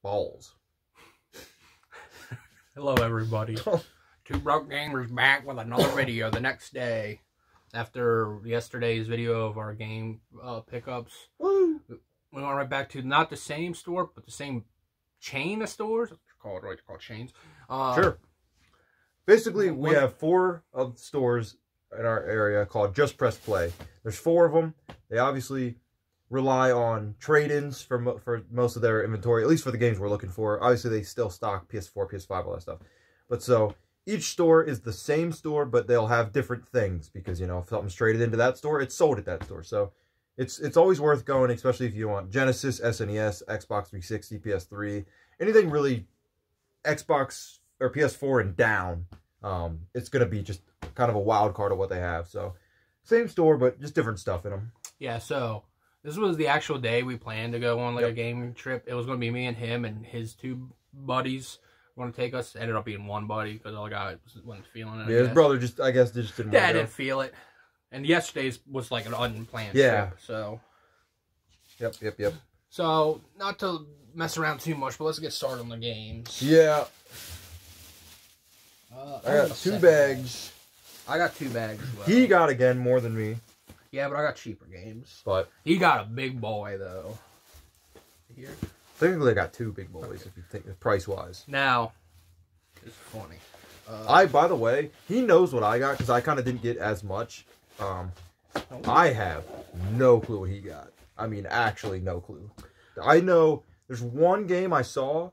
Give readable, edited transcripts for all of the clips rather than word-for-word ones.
balls. Hello, everybody. Two Broke Gamers back with another video the next day. After yesterday's video of our game pickups, woo! We went right back to not the same store, but the same chain of stores. Call it chains. Sure. Basically, we have 4 of the stores in our area called Just Press Play. There's 4 of them. They obviously rely on trade-ins for most of their inventory, at least for the games we're looking for. Obviously, they still stock PS4, PS5, all that stuff. But so each store is the same store, but they'll have different things because, you know, if something's traded into that store, it's sold at that store. So it's always worth going, especially if you want Genesis, SNES, Xbox 360, PS3, anything really Xbox or PS4 and down. It's going to be just kind of a wild card of what they have. So same store, but just different stuff in them. Yeah, so this was the actual day we planned to go on like a gaming trip. It was going to be me and him and his 2 buddies going to take us. It ended up being 1 buddy because all the guy wasn't feeling it. Yeah, his brother just, I guess, just didn't want to go. Didn't feel it. And yesterday's was like an unplanned trip. So. Yep. So, not to mess around too much, but let's get started on the games. Yeah. I got 2 bags. I got 2 bags as well. He got, again, more than me. Yeah, but I got cheaper games. But he got a big boy, though. Here? Technically, I got 2 big boys, if you think price-wise. Now, it's funny. By the way, he knows what I got, because I kind of didn't get as much. I have no clue what he got. I mean, actually no clue. I know there's 1 game I saw,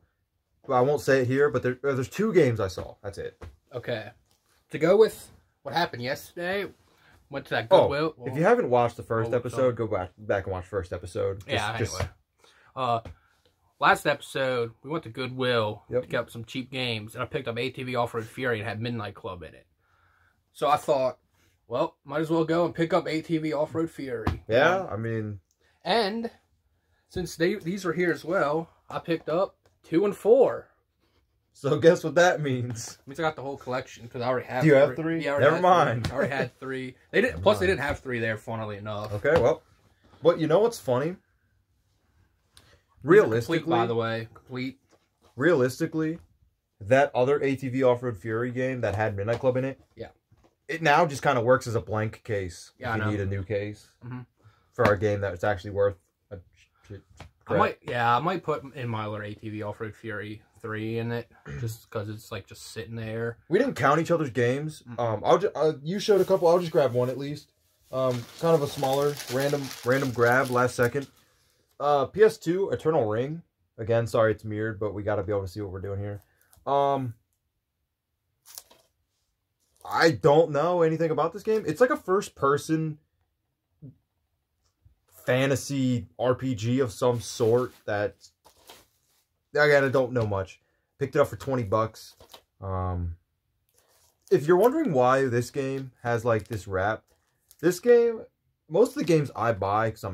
but I won't say it here, but there's 2 games I saw. That's it. Okay. To go with what happened yesterday, went to that Goodwill. If you haven't watched the first episode, go back and watch first episode. Anyway. Last episode, we went to Goodwill to pick up some cheap games, and I picked up ATV Off-Road Fury and had Midnight Club in it. So I thought, well, might as well go and pick up ATV Off-Road Fury. Yeah, I mean... And since these are here as well, I picked up 2 and 4. So guess what that means? It means I got the whole collection because I already have. Do you have 3? Yeah, never mind. I already had 3. They didn't. Plus, they didn't have 3 there. Funnily enough. Okay, well, but you know what's funny? Realistically, complete, by the way, complete. Realistically, that other ATV Off-Road Fury game that had Midnight Club in it, it now just kind of works as a blank case. Yeah, if you need a new case for our game that's actually worth. I might put in my other ATV Off-Road Fury 3 in it, just because it's like just sitting there. We didn't count each other's games. You showed a couple. I'll just grab one at least. Kind of a smaller random grab last second. PS2 Eternal Ring. Again, sorry it's mirrored, but we got to be able to see what we're doing here. I don't know anything about this game. It's like a first-person fantasy RPG of some sort that, again, I don't know much. Picked it up for $20. If you're wondering why this game has like this rap, this game, most of the games I buy, because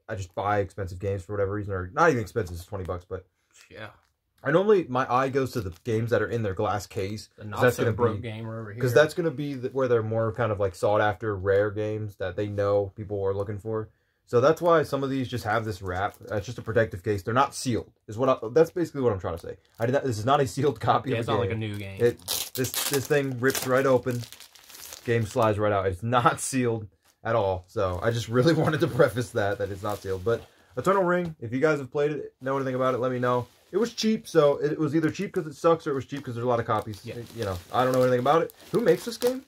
I just buy expensive games for whatever reason, or not even expensive, it's $20, but yeah. My eye goes to the games that are in their glass case. The not so broke gamer over here. Because that's going to be where they're more kind of like sought after, rare games that they know people are looking for. So that's why some of these just have this wrap. It's just a protective case. They're not sealed. That's basically what I'm trying to say. This is not a sealed copy of the game. It's not like a new game. This thing rips right open. Game slides right out. It's not sealed at all. So I just really wanted to preface that it's not sealed. But Eternal Ring, if you guys have played it, know anything about it, let me know. It was cheap, so it was either cheap because it sucks or it was cheap because there's a lot of copies. Yeah. You know, I don't know anything about it. Who makes this game?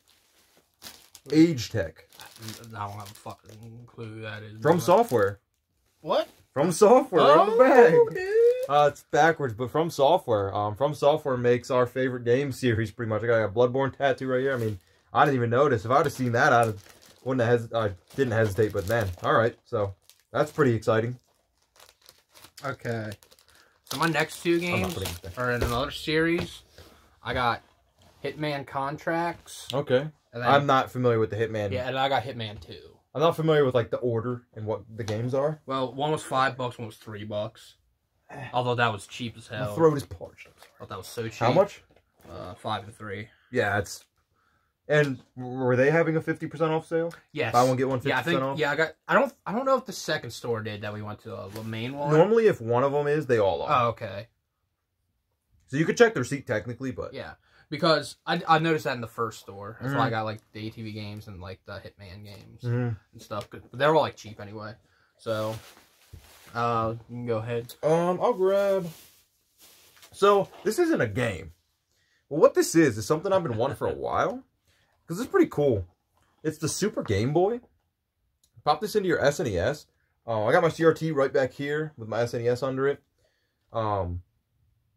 Age Tech. I don't have a fucking clue who that is. From Software. What? From Software on the bag. Dude. It's backwards, but From Software. From Software makes our favorite game series pretty much. I got a Bloodborne tattoo right here. I mean, I didn't even notice. If I would have seen that, I didn't hesitate. But man, all right. So that's pretty exciting. Okay. So my next 2 games are in another series. I got Hitman Contracts. Okay. I'm not familiar with the Hitman. Yeah, and I got Hitman 2. I'm not familiar with like the order and what the games are. Well, one was $5, one was $3. Although that was cheap as hell. My throat is parched. I thought that was so cheap. How much? 5 and 3. Yeah, it's. And were they having a 50% off sale? Yes. Buy one get one 50% off. Yeah, I don't know if the second store did that we went to, the main one. Normally, if one of them is, they all are. Oh, okay. So you could check the receipt technically, but yeah, because I noticed that in the first store. That's why I got like the ATV games and like the Hitman games and stuff. But they're all like cheap anyway. So you can go ahead. I'll grab. So this isn't a game. Well, what this is something I've been wanting for a while because it's pretty cool. It's the Super Game Boy. Pop this into your SNES. I got my CRT right back here with my SNES under it.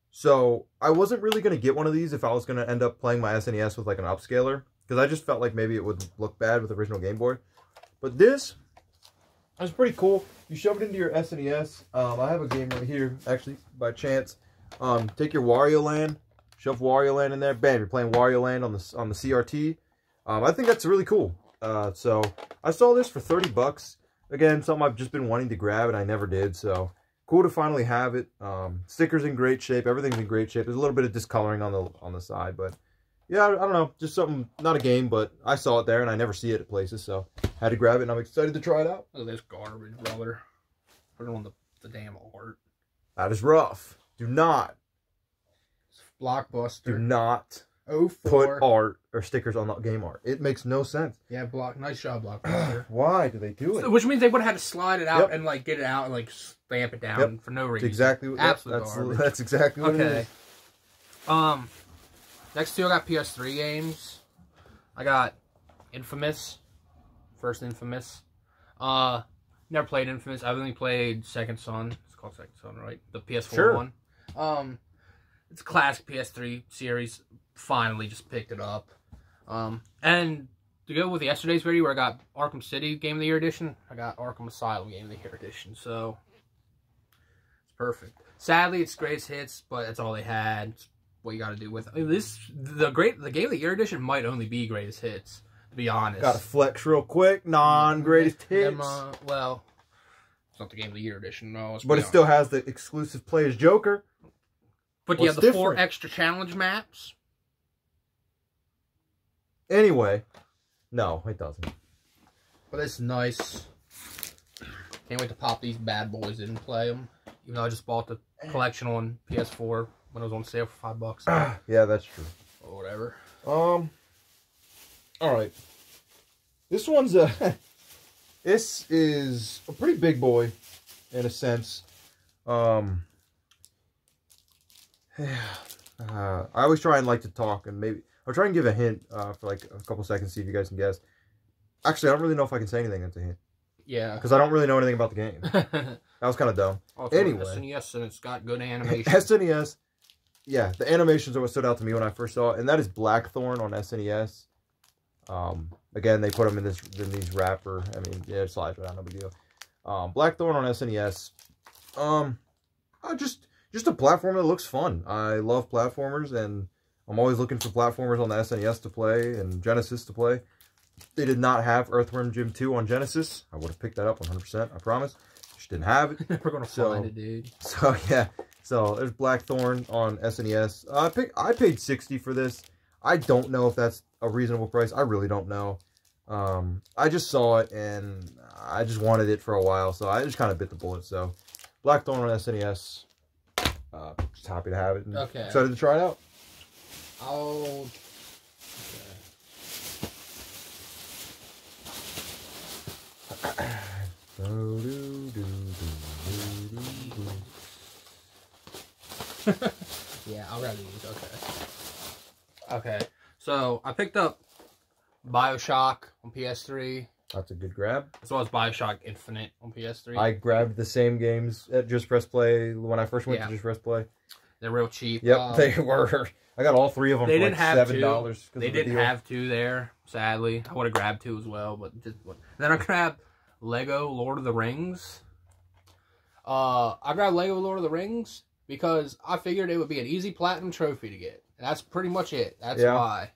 So I wasn't really going to get one of these if I was going to end up playing my SNES with like an upscaler. Because I just felt like maybe it would look bad with the original Game Boy. But this is pretty cool. You shove it into your SNES. I have a game right here, actually, by chance. Take your Wario Land. Shove Wario Land in there. Bam, you're playing Wario Land on the CRT. I think that's really cool. So I saw this for 30 bucks. Again, something I've just been wanting to grab and I never did. So cool to finally have it. Stickers in great shape. Everything's in great shape. There's a little bit of discoloring on the side, but yeah, I don't know. Just something, not a game, but I saw it there and I never see it at places, so had to grab it and I'm excited to try it out. Look at this garbage, brother. Put it on the damn art. That is rough. Do not. Blockbuster. Do not. 04. Put art or stickers on the game art. It makes no sense. Yeah, nice job, Blockbuster. Why do they do it? Which means they would have had to slide it out and like get it out and like stamp it down for no reason. That's exactly what. That's exactly what it is. Next two I got PS3 games. I got Infamous. First Infamous. Never played Infamous. I've only played Second Son. It's called Second Son, right? The PS4 one. It's a classic PS3 series. Finally just picked it up. And to go with yesterday's video where I got Arkham City Game of the Year Edition, I got Arkham Asylum Game of the Year Edition. So it's perfect. Sadly, it's greatest hits, but that's all they had. It's what you got to do with it. I mean, the Game of the Year Edition might only be greatest hits, to be honest. Got to flex real quick. Non-greatest hits. Well, it's not the Game of the Year Edition, no. But it still has the exclusive play as Joker. But you have the 4 extra challenge maps. Anyway, no, it doesn't. But it's nice. Can't wait to pop these bad boys in and play them. Even though I just bought the collection on PS4 when it was on sale for $5. Yeah, that's true. Or whatever. All right. This one's this is a pretty big boy, in a sense. I always try and like to talk, and maybe I'll try and give a hint for like a couple seconds, see if you guys can guess. Actually, I don't really know if I can say anything that's a hint. Yeah. Because I don't really know anything about the game. That was kind of dumb. Anyway. SNES, and it's got good animation. SNES, yeah, the animations are what stood out to me when I first saw it, and that is Blackthorn on SNES. Again, they put them in these wrapper. I mean, yeah, it slides right out, no big deal. Blackthorn on SNES. Just a platformer that looks fun. I love platformers, and I'm always looking for platformers on the SNES to play and Genesis to play. They did not have Earthworm Jim 2 on Genesis. I would have picked that up 100%, I promise. Just didn't have it. Never gonna find it, dude. So, yeah. So, there's Blackthorn on SNES. I paid $60 for this. I don't know if that's a reasonable price. I really don't know. I just saw it, and I just wanted it for a while, so I just kind of bit the bullet. So, Blackthorn on SNES. Just happy to have it. And excited to try it out. Yeah, I'll grab these. Okay. So I picked up Bioshock on PS3. That's a good grab. As well as Bioshock Infinite on PS3. I grabbed the same games at Just Press Play when I first went to Just Press Play. They're real cheap. Yep, they were. I got all 3 of them for like $7. They didn't have 2 there, sadly. I would have grabbed 2 as well, but then I grabbed Lego Lord of the Rings. I grabbed Lego Lord of the Rings because I figured it would be an easy platinum trophy to get. And that's pretty much it. That's why.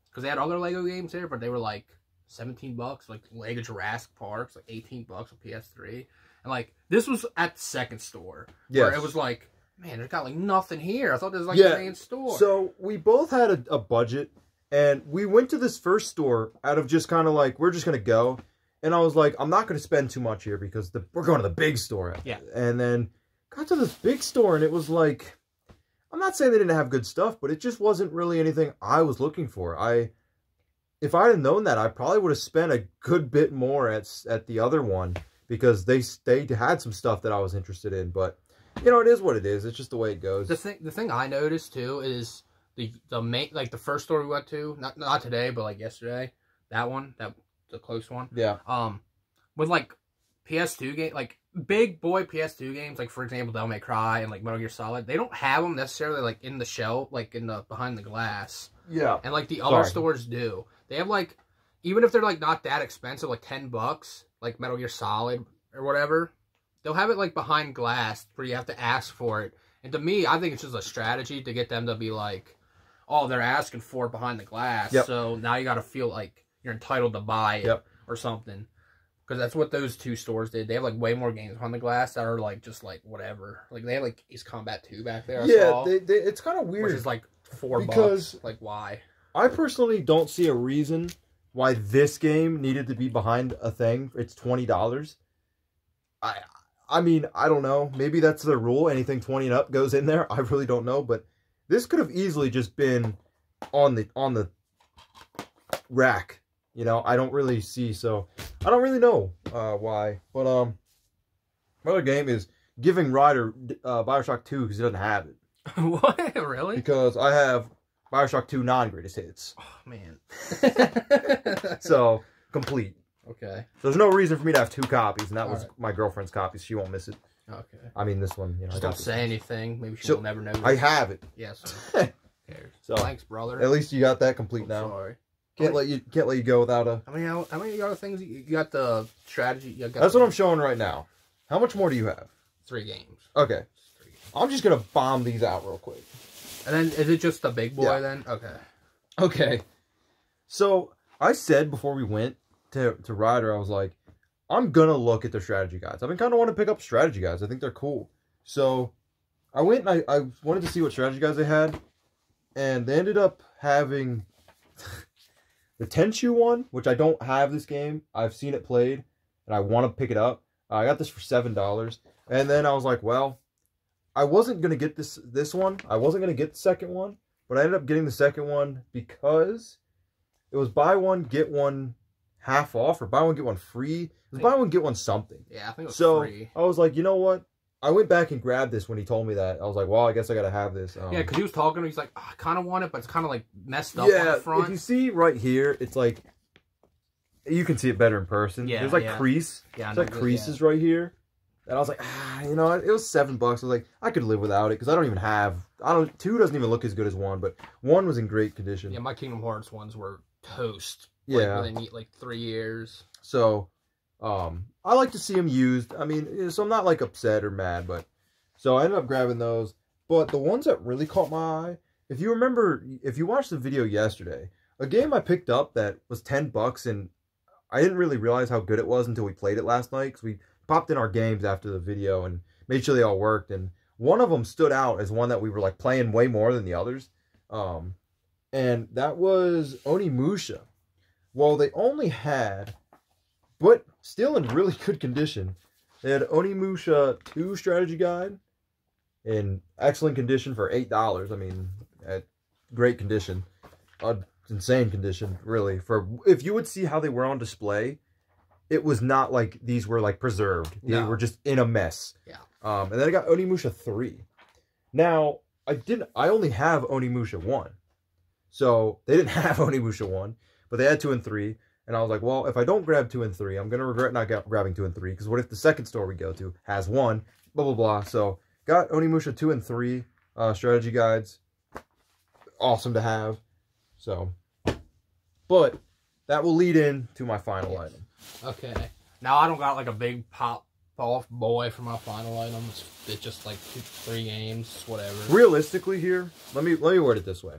Because they had other Lego games there, but they were like $17, like Lego Jurassic Park's like $18 on PS3. And like this was at the second store. Where it was like, man, there's got like nothing here. I thought this was like the main store. So we both had a budget, and we went to this first store out of just kind of like, we're just going to go. And I was like, I'm not going to spend too much here because we're going to the big store. Yeah. And then got to this big store, and it was like, I'm not saying they didn't have good stuff, but it just wasn't really anything I was looking for. If I had known that, I probably would have spent a good bit more at the other one, because they had some stuff that I was interested in. But you know, it is what it is. It's just the way it goes. The thing I noticed too is the main, like the first store we went to, not today, but like yesterday, the close one. Yeah. With like PS2 game, like big boy PS2 games, like for example, Devil May Cry and like Metal Gear Solid, they don't have them necessarily like in the shelf, like in the behind the glass. Yeah. And like the other stores do. They have like, even if they're like not that expensive, like $10, like Metal Gear Solid or whatever, they'll have it like behind glass where you have to ask for it. And to me, I think it's just a strategy to get them to be like, oh, they're asking for it behind the glass. Yep. So now you got to feel like you're entitled to buy it or something. Because that's what those two stores did. They have like way more games behind the glass that are like just like whatever. Like they have like Ace Combat 2 back there. It's kind of weird. Which is like $4. Like why? I personally don't see a reason why this game needed to be behind a thing. It's $20. I mean, I don't know. Maybe that's the rule. Anything 20 and up goes in there. I really don't know. But this could have easily just been on the rack. You know, I don't really see. So I don't really know why. But another game is giving Ryder Bioshock 2 because he doesn't have it. What? Really? Because I have Bioshock 2 non-greatest hits. Oh, man. So, complete. Okay. There's no reason for me to have 2 copies, and that was my girlfriend's copy. She won't miss it. Okay. I mean, this one, you know. Just don't say anything. Maybe she'll never know. I have it. Yes. So, thanks, brother. At least you got that complete now. Sorry. Can't let you go without a... How many other things you got? The strategy. That's what I'm showing right now. How much more do you have? 3 games. Okay. I'm just gonna bomb these out real quick. And then is it just the big boy then? Okay. Okay. So I said before we went to Ryder, I was like, I'm gonna look at their strategy guides. I've been kind of wanting to pick up strategy guides. I think they're cool. So I went and I wanted to see what strategy guides they had, and they ended up having the Tenchu one, which I don't have this game. I've seen it played, and I want to pick it up. I got this for $7, and then I was like, well, I wasn't gonna get this one. I wasn't gonna get the second one, but I ended up getting the second one because it was buy one get one half off, or buy one get one free. It was buy one get one something. Yeah, I think it was free. I was like, you know what? I went back and grabbed this when he told me that. I was like, well, I guess I gotta have this. Yeah, because he was talking. He's like, oh, I kind of want it, but it's kind of like messed up on the front. If you see right here, it's like you can see it better in person. Yeah, there's like crease. Yeah, there's like creases right here. And I was like, you know, it was $7. I was like, I could live without it because I don't even have. 2 doesn't even look as good as 1, but 1 was in great condition. Yeah, my Kingdom Hearts ones were toast. Yeah, like, within like 3 years. So, I like to see them used. I mean, so I'm not like upset or mad, but so I ended up grabbing those. But the ones that really caught my eye, if you remember, if you watched the video yesterday, a game I picked up that was $10, and I didn't really realize how good it was until we played it last night, because we popped in our games after the video and made sure they all worked, and one of them stood out as one that we were like playing way more than the others, and that was Onimusha. Well, they only had, but still in really good condition, they had Onimusha 2 strategy guide in excellent condition for $8. I mean, at great condition, insane condition, really. For if you would see how they were on display, it was not like these were like preserved. They were just in a mess. Yeah. And then I got Onimusha 3. Now, I only have Onimusha 1. So they didn't have Onimusha 1, but they had 2 and 3. And I was like, well, if I don't grab 2 and 3, I'm going to regret not grabbing 2 and 3. Because what if the second store we go to has 1? Blah, blah, blah. So got Onimusha 2 and 3 strategy guides. Awesome to have. So, but that will lead in to my final item. Okay. Now I don't got like a big pop-off boy for my final items. It's just like 2-3 games, whatever. Realistically here, let me word it this way.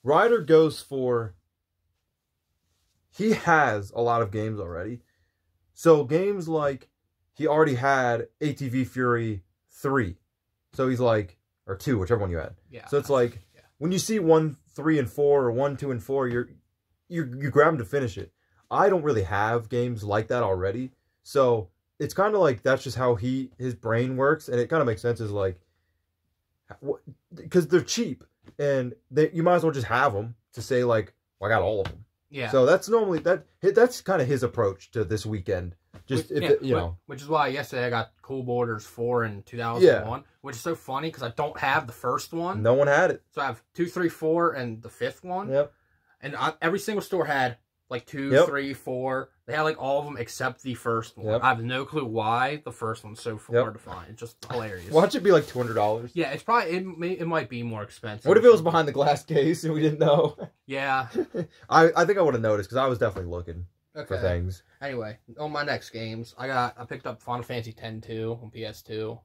Ryder goes for, he has a lot of games already. So games like, he already had ATV Fury 3. So he's like, or 2, whichever one you had. Yeah. So it's like, when you see 1, 3, and 4, or 1, 2, and 4, you grab them to finish it. I don't really have games like that already. So it's kind of like, that's just how his brain works. And it kind of makes sense, is like, because they're cheap, and you might as well just have them to say like, well, I got all of them. Yeah. So that's normally that's kind of his approach to this weekend. Just which is why yesterday I got Cool Borders 4 in 2001, which is so funny because I don't have the first one. No one had it. So I have 2, 3, 4, and the 5th one. Yep. And every single store had like 2, 3, 4. They had like all of them except the first one. Yep. I have no clue why the first one's so hard to find. It's just hilarious. Watch it be like $200. Yeah, it's probably it might be more expensive. What if it was behind the glass case and we didn't know? Yeah. I think I would have noticed because I was definitely looking for things. Anyway, on my next games, I picked up Final Fantasy X-2 on PS2.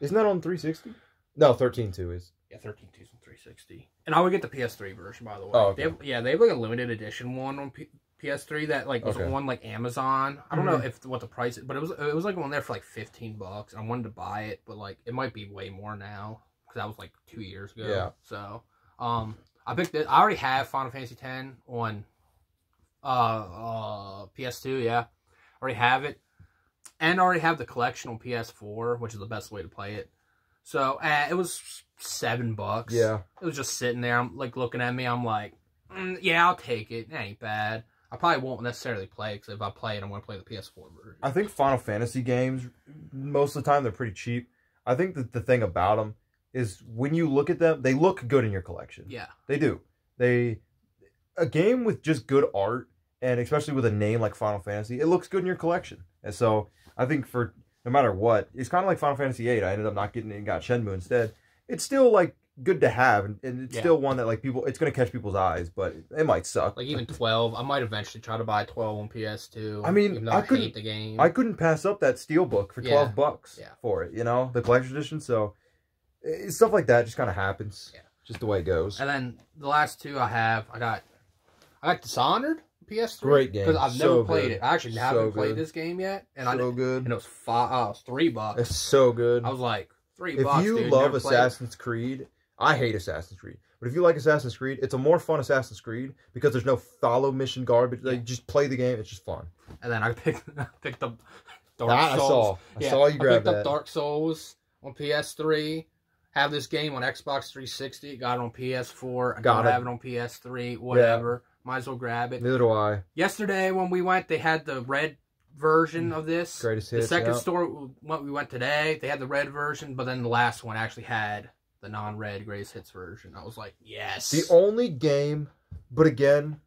Isn't that on 360? No, 13.2 is. Yeah, 13.2 is on 360. And I would get the PS3 version, by the way. Oh, okay. They have like a limited edition one on PS3 that like was on like Amazon. I don't know what the price is, but it was like on there for like $15. I wanted to buy it, but like it might be way more now because that was like 2 years ago. Yeah. So, I picked it. I already have Final Fantasy X on PS2. Yeah, I already have it, and I already have the collection on PS4, which is the best way to play it. So it was $7. Yeah, it was just sitting there. I'm like looking at me. I'm like, yeah, I'll take it. It ain't bad. I probably won't necessarily play it because if I play it, I'm going to play the PS4 version. I think Final Fantasy games, most of the time, they're pretty cheap. I think that the thing about them is when you look at them, they look good in your collection. Yeah. They do. A game with just good art, and especially with a name like Final Fantasy, it looks good in your collection. And so I think for no matter what, it's kind of like Final Fantasy VIII. I ended up not getting it and got Shenmue instead. It's still like good to have, and it's still one that like people, it's going to catch people's eyes, but it might suck. Like even 12, I might eventually try to buy 12 on PS2. I mean, I hate the game. I couldn't pass up that Steelbook for $12 for it, you know, the collector's edition. So stuff like that just kind of happens. Yeah. Just the way it goes. And then the last two I got Dishonored PS3. Great game. Because I've never played it. I actually haven't played this game yet. And good. And it was $3. It's so good. I was like, $3. If you love Assassin's Creed, I hate Assassin's Creed. But if you like Assassin's Creed, it's a more fun Assassin's Creed because there's no follow mission garbage. Yeah. Like, just play the game. It's just fun. And then I picked up Dark Souls. I saw you grab that. I picked up Dark Souls on PS3. Have this game on Xbox 360. Got it on PS4. I don't have it on PS3. Whatever. Yeah. Might as well grab it. Neither do I. Yesterday when we went, they had the red version of this. Greatest hits. The second store we went today, they had the red version, but then the last one actually had the non-red greatest hits version. I was like, yes. The only game, but again,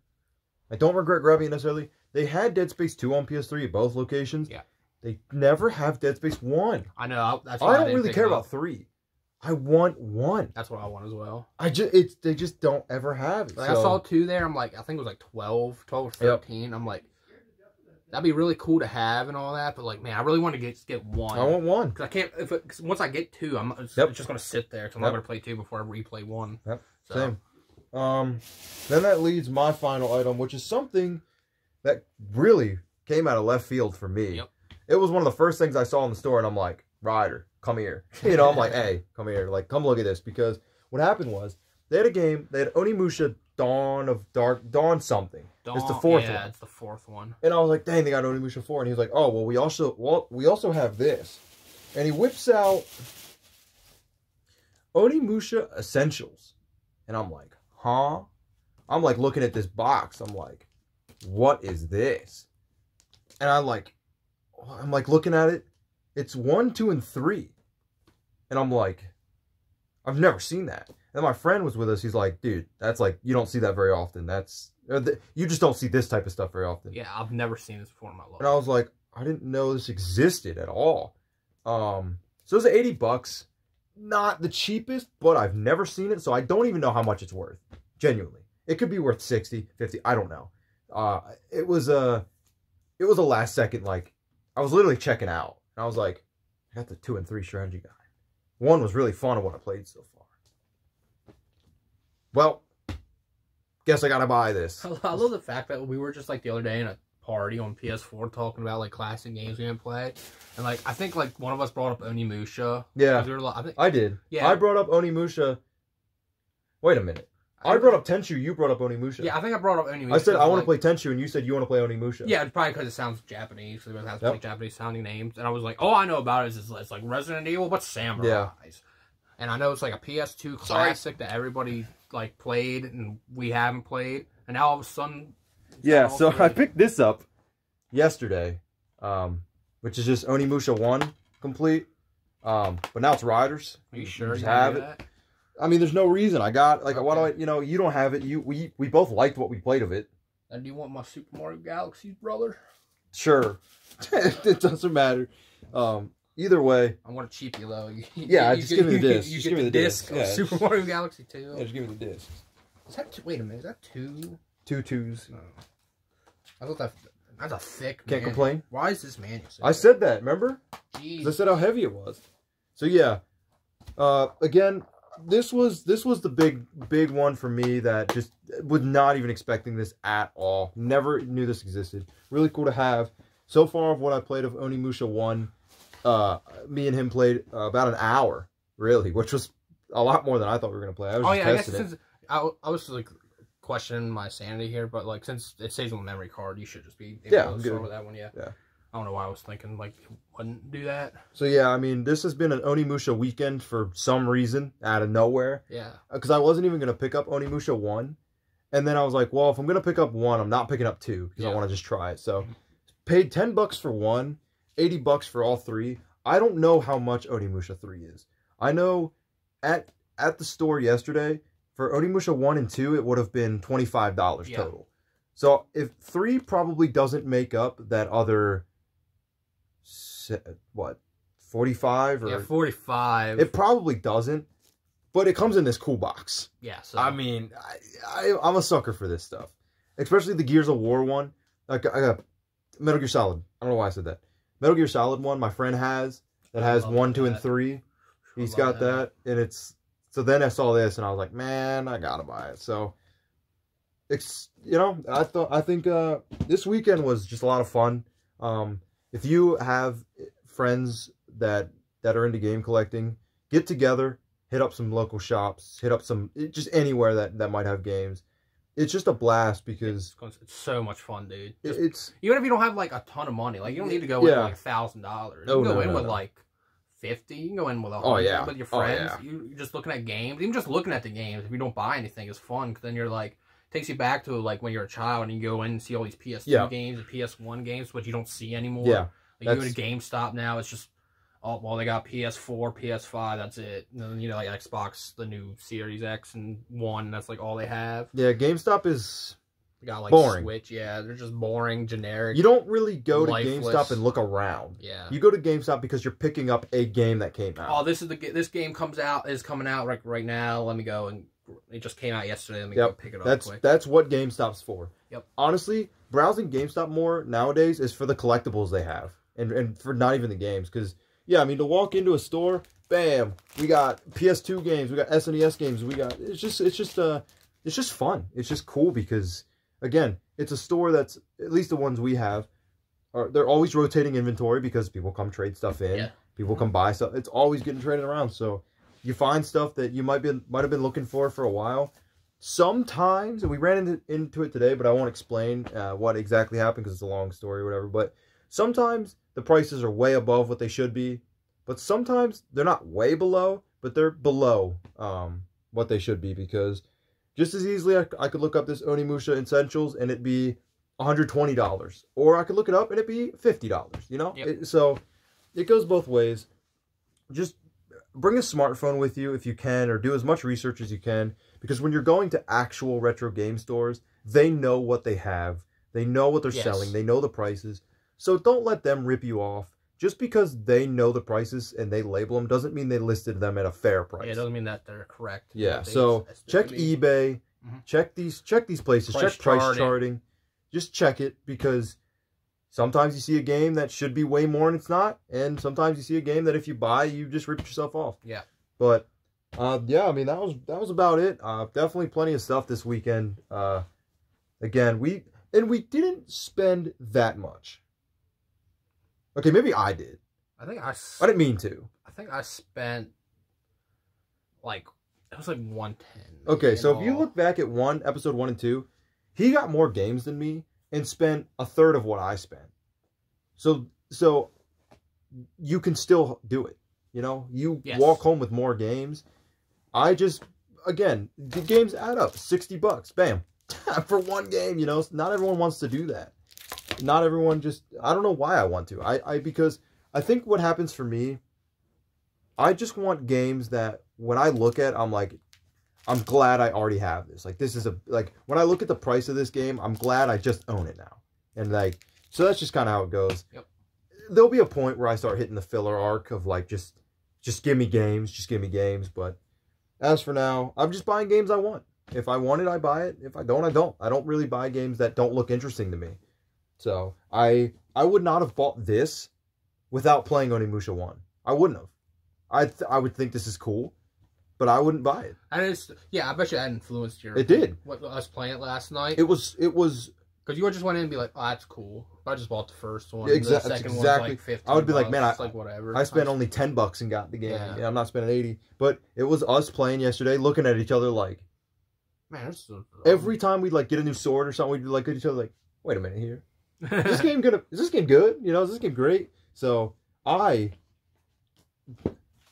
I don't regret grabbing it necessarily. They had Dead Space 2 on PS3 at both locations. Yeah. They never have Dead Space 1. I know. That's why I don't really care about 3. I want 1. That's what I want as well. They just don't ever have it. Like, I saw 2 there. I'm like, I think it was like 12 or 13. Yep. I'm like, that'd be really cool to have and all that. But like, man, I really want to get 1. I want 1 because I can't. Cause once I get 2, it's just gonna sit there. Cause I'm not gonna play 2 before I replay 1. Yep. So. Same. Then that leads my final item, which is something that really came out of left field for me. Yep. It was one of the first things I saw in the store, and I'm like, Ryder, come here. You know, I'm like, hey, come here. Like, come look at this. Because what happened was, they had a game, they had Onimusha Dawn something. It's the 4th one. Yeah, it's the 4th one. And I was like, dang, they got Onimusha 4. And he was like, oh, well, we also have this. And he whips out Onimusha Essentials. And I'm like, huh? I'm like looking at this box. I'm like, what is this? And I'm like looking at it. It's 1, 2, and 3. And I'm like, I've never seen that. And my friend was with us. He's like, dude, that's like, you don't see that very often. You just don't see this type of stuff very often. Yeah, I've never seen this before in my life. And I was like, I didn't know this existed at all. So it was $80. Not the cheapest, but I've never seen it. So I don't even know how much it's worth. Genuinely. It could be worth 60, 50. I don't know. It was a last second, like, I was literally checking out. And I was like, I got the 2 and 3 strategy guide. 1 was really fun of what I played so far. Well, guess I gotta buy this. I love the fact that we were just like the other day in a party on PS4 talking about like classic games we didn't play. And like, I think like one of us brought up Onimusha. Yeah, I did. Yeah, I brought up Onimusha. Wait a minute. I brought up Tenchu, you brought up Onimusha. Yeah, I think I brought up Onimusha. I said I want to play Tenchu, and you said you want to play Onimusha. Yeah, probably because it sounds Japanese, so it has like Japanese sounding names. And I was like, all I know about it is it's like Resident Evil, but samurais. Yeah. And I know it's like a PS2 classic that everybody like played and we haven't played. And now all of a sudden... Yeah, so I picked this up yesterday, which is just Onimusha 1 complete. But now it's Riders. Are you sure you have it? That? I mean, there's no reason. I got, like, why do I, you know, you don't have it. We both liked what we played of it. And do you want my Super Mario Galaxy, brother? Sure. It doesn't matter. Either way. I'm going to cheap you, though. Just give me the disc. You get the disc of Super Mario Galaxy 2. Yeah, just give me the disc. Is that, wait a minute, is that 2? 2 twos. No. I thought that's a thick Can't complain. Why is this manual so I said that, remember? Jeez. I said how heavy it was. So yeah. Again, this was the big one for me that just was not even expecting this at all. Never knew this existed. Really cool to have. So far of what I played of Onimusha 1, me and him played about an hour, really, which was a lot more than I thought we were going to play. I was just I guess testing since I was like questioning my sanity here, but like since it saves on the memory card, you should just be able to start with that one. Yeah. I don't know why I was thinking like you wouldn't do that. So yeah, I mean, this has been an Onimusha weekend for some reason out of nowhere. Yeah. Because I wasn't even going to pick up Onimusha 1. And then I was like, well, if I'm going to pick up 1, I'm not picking up 2 because I want to just try it. So paid $10 for 1, $80 for all 3. I don't know how much Onimusha 3 is. I know at the store yesterday, for Onimusha 1 and 2, it would have been $25 total. So if 3 probably doesn't make up that other... what, 45 or 45. It probably doesn't, but it comes in this cool box. Yeah, so I mean, I'm a sucker for this stuff, especially the Gears of War one. Like I got Metal Gear Solid. I don't know why I said that. Metal Gear Solid one. My friend has 1, 2, and 3. He's got that, and it's so. Then I saw this, and I was like, man, I gotta buy it. So it's I think this weekend was just a lot of fun. If you have friends that are into game collecting, get together, hit up some local shops, hit up just anywhere that might have games. It's just a blast because it's so much fun, dude. It's even if you don't have like a ton of money, like you don't need to go in with like $1,000. You can go in with like 50. You can go in with 100 with your friends. You're just looking at games. Even just looking at the games, if you don't buy anything, is fun because then you're like. Takes you back to like when you're a child and you go in and see all these PS2 games and PS1 games, which you don't see anymore. Yeah, like you go to GameStop now, it's just they got PS4, PS5, that's it. And then like Xbox, the new Series X and One, that's like all they have. Yeah, GameStop is got like boring. Switch, they're just boring, generic. You don't really go to GameStop and look around. Yeah, you go to GameStop because you're picking up a game that came out. Oh, this game is coming out right now. Let me go and. It just came out yesterday. Let me go pick it up quick. That's what GameStop's for. Yep. Honestly, browsing GameStop more nowadays is for the collectibles they have, and for not even the games. Because I mean, to walk into a store, bam, we got PS2 games, we got SNES games, we got it's just fun. It's just cool because again, it's a store that's at least the ones we have they're always rotating inventory because people come trade stuff in, people come buy stuff. It's always getting traded around. So. You find stuff that you might have been looking for a while. Sometimes, and we ran into it today, but I won't explain what exactly happened because it's a long story or whatever. But sometimes the prices are way above what they should be. But sometimes they're not way below, but they're below what they should be. Because just as easily, I could look up this Onimusha Essentials and it'd be $120. Or I could look it up and it'd be $50, you know? Yep. So it goes both ways. Just... bring a smartphone with you if you can, or do as much research as you can, because when you're going to actual retro game stores, they know what they have. They know what they're selling. They know the prices. So don't let them rip you off. Just because they know the prices and they label them doesn't mean they listed them at a fair price. Yeah, it doesn't mean that they're correct. Yeah, so check eBay. Check these places. Check price charting. Just check it because... sometimes you see a game that should be way more and it's not. And sometimes you see a game that if you buy, you just rip yourself off. Yeah. But, yeah, I mean, that was about it. Definitely plenty of stuff this weekend. Again, we didn't spend that much. Okay, maybe I did. I didn't mean to. I think I spent, like, it was like 110. Okay, so if you look back at episode 1 and 2, he got more games than me. And spent a third of what I spent. So you can still do it. You know, you walk home with more games. Again, the games add up. $60, bam, for one game. You know, not everyone wants to do that. Not everyone I don't know why I want to. Because I think what happens for me, I just want games that when I look at, I'm like, I'm glad I already have this. Like, this is when I look at the price of this game, I'm glad I just own it now. And like, so that's just kind of how it goes. Yep. There'll be a point where I start hitting the filler arc of like, just give me games, just give me games. But as for now, I'm just buying games I want. If I want it, I buy it. If I don't, I don't. I don't really buy games that don't look interesting to me. So I would not have bought this without playing Onimusha 1. I wouldn't have. I would think this is cool, but I wouldn't buy it. I bet you that influenced your. It did. Us playing it last night. It was. Because you would just went in and be like, oh, that's cool. I just bought the first one. Exactly. The second one's like 15 I would be like, man, like whatever. I spent only $10 and got the game. Yeah, I'm not spending 80. But it was us playing yesterday, looking at each other like, man, every time we'd like get a new sword or something, we'd be like at each other like, wait a minute here. Is this game good? You know, is this game great? So I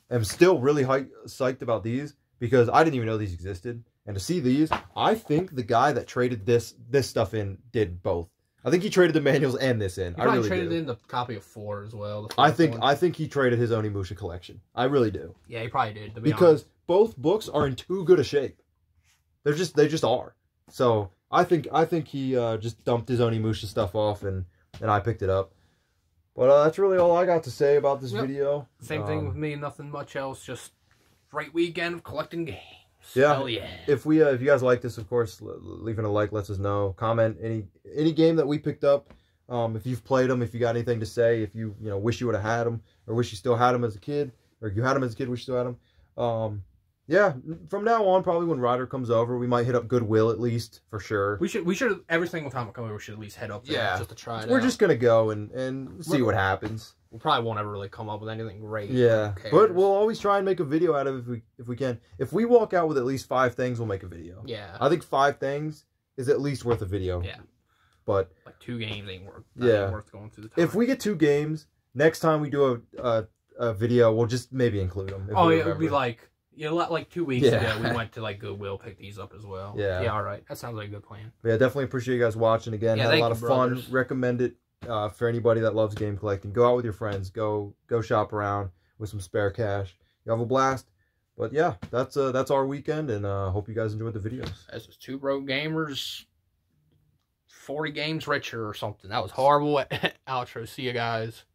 am still really psyched about these because I didn't even know these existed. And to see these, I think the guy that traded this stuff in did both. I think he traded the manuals and this in. I really traded in the copy of 4 as well. I think he traded his Onimusha collection. I really do. Yeah, he probably did. Because both books are in too good a shape. They just are. So I think he just dumped his Onimusha stuff off and I picked it up. But that's really all I got to say about this video. Same thing with me. Nothing much else. Just great weekend of collecting games. Yeah. Hell yeah. If you guys like this, of course, leaving a like lets us know. Comment any game that we picked up. If you've played them, if you got anything to say, if you wish you would have had them, or wish you still had them as a kid, or you had them as a kid, wish you still had them. Yeah, from now on, probably when Ryder comes over, we might hit up Goodwill at least for sure. We should every single time we come over, we should at least head up there just to try it. We're just gonna go and see what happens. We probably won't ever really come up with anything great. Yeah, but we'll always try and make a video out of it if we can. If we walk out with at least 5 things, we'll make a video. Yeah, I think 5 things is at least worth a video. Yeah, but like 2 games ain't worth. Yeah, ain't worth going through the time. If we get 2 games, next time we do a video, we'll just maybe include them. Oh yeah, it would be like. Like 2 weeks ago, we went to like Goodwill, pick these up as well. Yeah, all right. That sounds like a good plan. But yeah, definitely appreciate you guys watching. Again, had a lot of fun. Recommend it for anybody that loves game collecting. Go out with your friends. Go shop around with some spare cash. You have a blast. But yeah, that's our weekend, and hope you guys enjoyed the videos. This is 2 Broke Gamers, 40 games richer or something. That was horrible outro. See you guys.